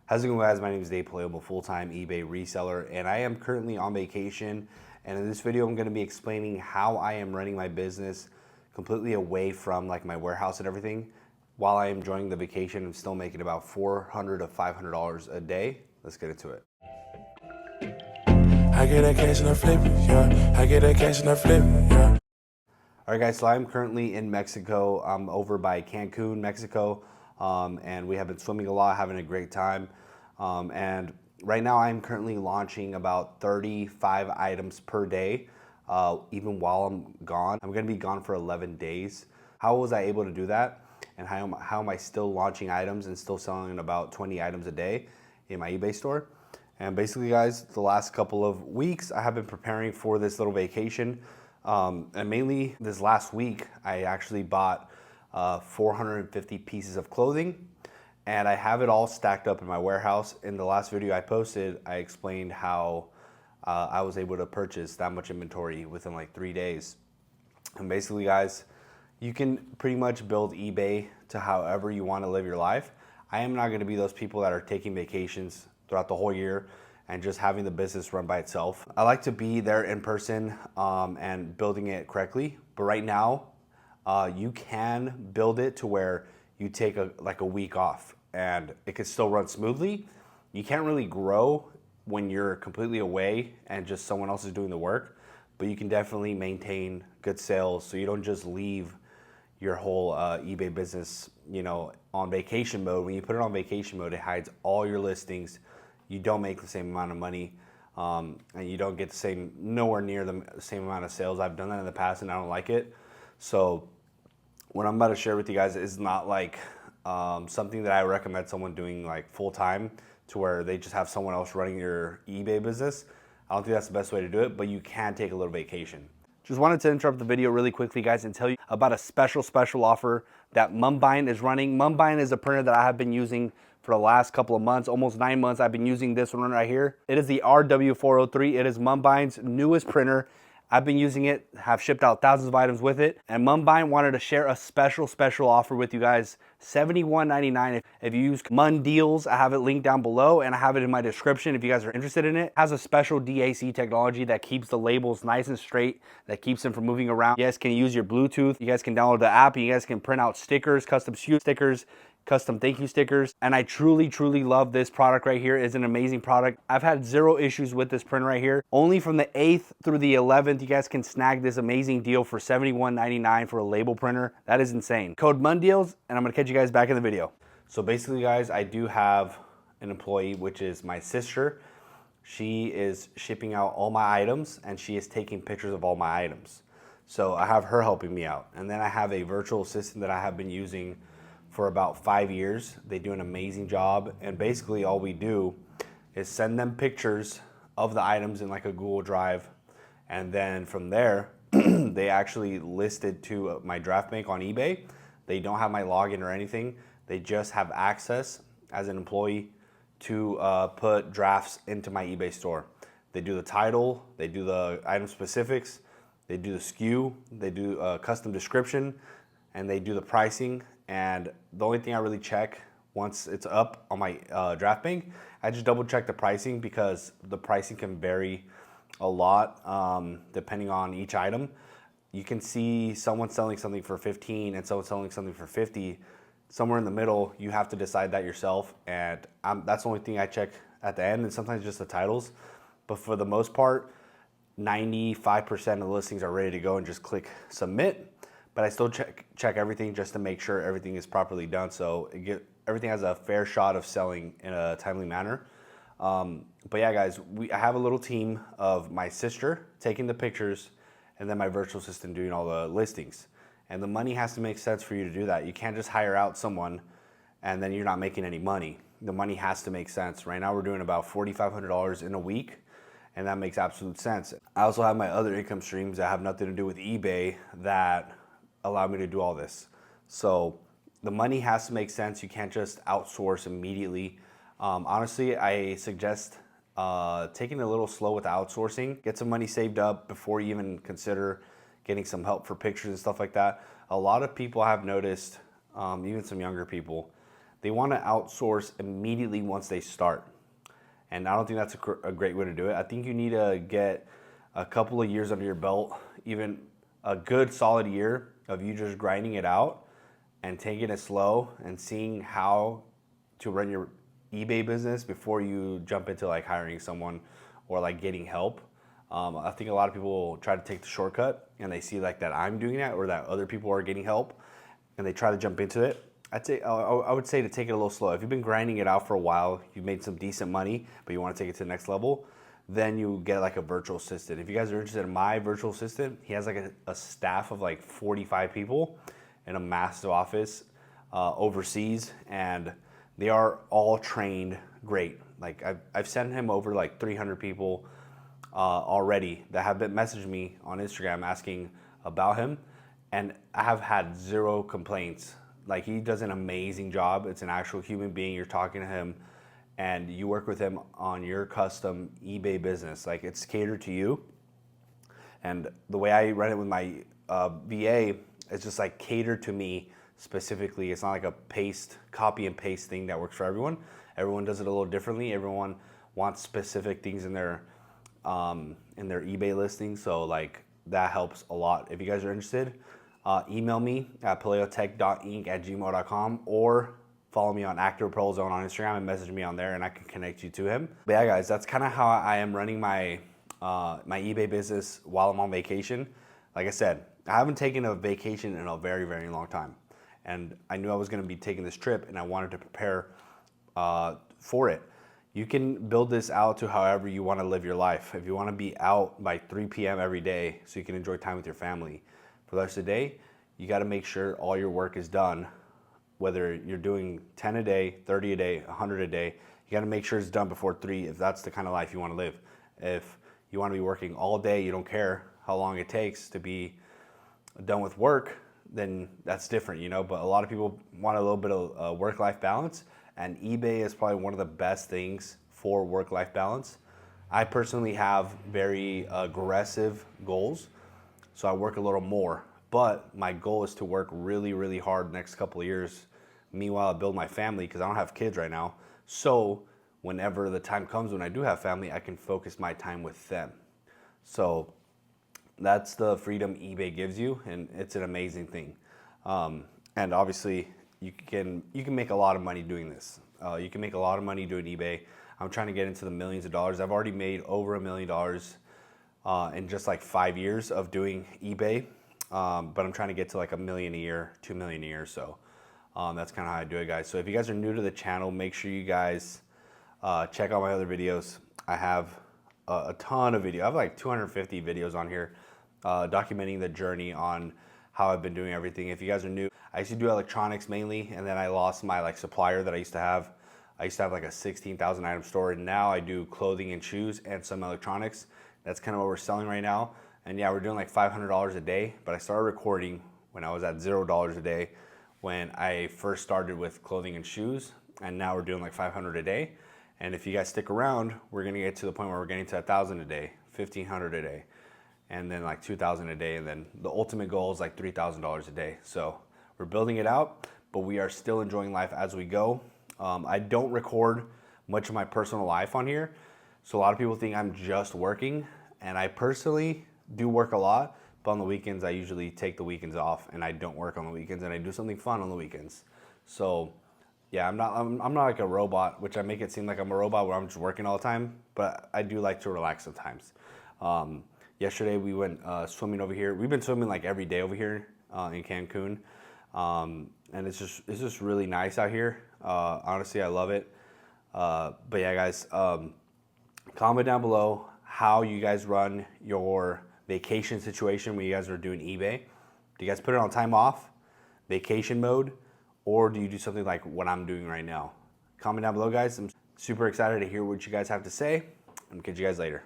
How's it going, guys? My name is Dave Paleo. I'm a full-time eBay reseller, and I am currently on vacation. And in this video, I'm going to be explaining how I am running my business completely away from like my warehouse and everything. While I am enjoying the vacation, I'm still making about $400 to $500 a day. Let's get into it. I get that cash and I flip it, yeah. I get that cash and I flip it, yeah. All right, guys, so I'm currently in Mexico. I'm over by Cancun, Mexico, and we have been swimming a lot, having a great time. And right now I'm currently launching about 35 items per day, even while I'm gone. I'm gonna be gone for 11 days. How was I able to do that? And how am I still launching items and still selling about 20 items a day in my eBay store? And basically, guys, the last couple of weeks, I have been preparing for this little vacation. And mainly this last week, I actually bought 450 pieces of clothing, and I have it all stacked up in my warehouse. In the last video I posted, I explained how I was able to purchase that much inventory within like 3 days. And basically, guys, you can pretty much build eBay to however you want to live your life. I am not going to be those people that are taking vacations throughout the whole year and just having the business run by itself. I like to be there in person and building it correctly. But right now, you can build it to where you take like a week off and it can still run smoothly. You can't really grow when you're completely away and just someone else is doing the work, but you can definitely maintain good sales so you don't just leave your whole eBay business, on vacation mode. When you put it on vacation mode, it hides all your listings. You don't make the same amount of money, and you don't get nowhere near the same amount of sales. I've done that in the past and I don't like it. So what I'm about to share with you guys is not like something that I recommend someone doing like full time to where they just have someone else running your eBay business. I don't think that's the best way to do it, but you can take a little vacation. Just wanted to interrupt the video really quickly, guys, and tell you about a special offer that MMB is running. MMB is a printer that I have been using for the last couple of months, almost 9 months. I've been using this one right here. It is the RW403. It is MMB's newest printer. I've been using it, have shipped out thousands of items with it, and MMB wanted to share a special offer with you guys, $71.99 if you use MUN Deals. I have it linked down below, and I have it in my description if you guys are interested in it. It has a special DAC technology that keeps the labels nice and straight, that keeps them from moving around. You guys can use your Bluetooth. You guys can download the app. You guys can print out stickers, custom SKU stickers, custom thank you stickers, and I truly love this product right here. It's an amazing product. I've had zero issues with this printer right here. Only from the 8th through the 11th, you guys can snag this amazing deal for $71.99 for a label printer. That is insane. Code MUNDEALS, and I'm gonna catch you guys back in the video. So basically, guys, I do have an employee, which is my sister. She is shipping out all my items, and she is taking pictures of all my items. So I have her helping me out. And then I have a virtual assistant that I have been using for about 5 years. They do an amazing job, and basically all we do is send them pictures of the items in like a Google Drive, and then from there they actually list it to my draft bank on eBay. They don't have my login or anything. They just have access as an employee to put drafts into my eBay store. They do the title, they do the item specifics, they do the SKU, they do a custom description, and they do the pricing. And the only thing I really check once it's up on my draft bank, I just double check the pricing, because the pricing can vary a lot depending on each item. You can see someone selling something for 15 and someone selling something for 50. Somewhere in the middle, you have to decide that yourself. And that's the only thing I check at the end, and sometimes just the titles. But for the most part, 95% of the listings are ready to go and just click submit. But I still check everything just to make sure everything is properly done, so everything has a fair shot of selling in a timely manner. But yeah, guys, I have a little team of my sister taking the pictures, and then my virtual assistant doing all the listings. And the money has to make sense for you to do that. You can't just hire out someone and then you're not making any money. The money has to make sense. Right now we're doing about $4,500 in a week, and that makes absolute sense. I also have my other income streams that have nothing to do with eBay that allow me to do all this. So the money has to make sense. You can't just outsource immediately. Honestly, I suggest taking it a little slow with outsourcing. Get some money saved up before you even consider getting some help for pictures and stuff like that. A lot of people I have noticed, even some younger people, they want to outsource immediately once they start. And I don't think that's a great way to do it. I think you need to get a couple of years under your belt, even a good solid year of you just grinding it out and taking it slow and seeing how to run your eBay business before you jump into like hiring someone or like getting help. I think a lot of people try to take the shortcut and they see like that I'm doing that or that other people are getting help and they try to jump into it. I would say to take it a little slow. If you've been grinding it out for a while, you've made some decent money, but you want to take it to the next level, then you get like a virtual assistant. If you guys are interested in my virtual assistant, he has like a staff of like 45 people in a massive office overseas, and they are all trained great. Like I've sent him over like 300 people already that have been messaging me on Instagram asking about him, and I have had zero complaints. Like he does an amazing job. It's an actual human being. You're talking to him and you work with him on your custom eBay business. Like it's catered to you. And the way I run it with my VA is just like catered to me specifically. It's not like a copy and paste thing that works for everyone. Everyone does it a little differently. Everyone wants specific things in their eBay listing. So like that helps a lot. If you guys are interested, email me at paleotech.inc@gmail.com or follow me on Active Pro Zone on Instagram and message me on there and I can connect you to him. But yeah, guys, that's kind of how I am running my my eBay business while I'm on vacation. Like I said, I haven't taken a vacation in a very, very long time. And I knew I was going to be taking this trip and I wanted to prepare for it. You can build this out to however you want to live your life. If you want to be out by 3 p.m. every day so you can enjoy time with your family, for the rest of the day, you got to make sure all your work is done. Whether you're doing 10 a day, 30 a day, 100 a day, you got to make sure it's done before 3 if that's the kind of life you want to live. If you want to be working all day, you don't care how long it takes to be done with work, then that's different, you know. But a lot of people want a little bit of work-life balance, and eBay is probably one of the best things for work-life balance. I personally have very aggressive goals. So I work a little more, but my goal is to work really, really hard the next couple of years. Meanwhile, I build my family because I don't have kids right now. So whenever the time comes when I do have family, I can focus my time with them. So that's the freedom eBay gives you, and it's an amazing thing. And obviously, you can make a lot of money doing this. You can make a lot of money doing eBay. I'm trying to get into the millions of dollars. I've already made over $1 million in just like 5 years of doing eBay, but I'm trying to get to like $1 million a year, $2 million a year. So that's kind of how I do it, guys. So if you guys are new to the channel, make sure you guys check out my other videos. I have a ton of videos. I have like 250 videos on here documenting the journey on how I've been doing everything. If you guys are new, I used to do electronics mainly, and then I lost my like supplier that I used to have. I used to have like a 16,000 item store, and now I do clothing and shoes and some electronics. That's kind of what we're selling right now. And yeah, we're doing like $500 a day, but I started recording when I was at $0 a day when I first started with clothing and shoes, and now we're doing like 500 a day. And if you guys stick around, we're gonna get to the point where we're getting to 1,000 a day, 1,500 a day, and then like 2,000 a day, and then the ultimate goal is like $3,000 a day. So we're building it out, but we are still enjoying life as we go. I don't record much of my personal life on here, so a lot of people think I'm just working, and I personally do work a lot, but on the weekends I usually take the weekends off and I don't work on the weekends, and I do something fun on the weekends. So yeah, I'm not like a robot, which I make it seem like I'm a robot where I'm just working all the time, but I do like to relax sometimes. Yesterday we went swimming over here. We've been swimming like every day over here in Cancun, and it's just really nice out here. Honestly, I love it. But yeah, guys, comment down below how you guys run your vacation situation when you guys are doing eBay. Do you guys put it on time off, vacation mode, or do you do something like what I'm doing right now? Comment down below, guys. I'm super excited to hear what you guys have to say, and catch you guys later.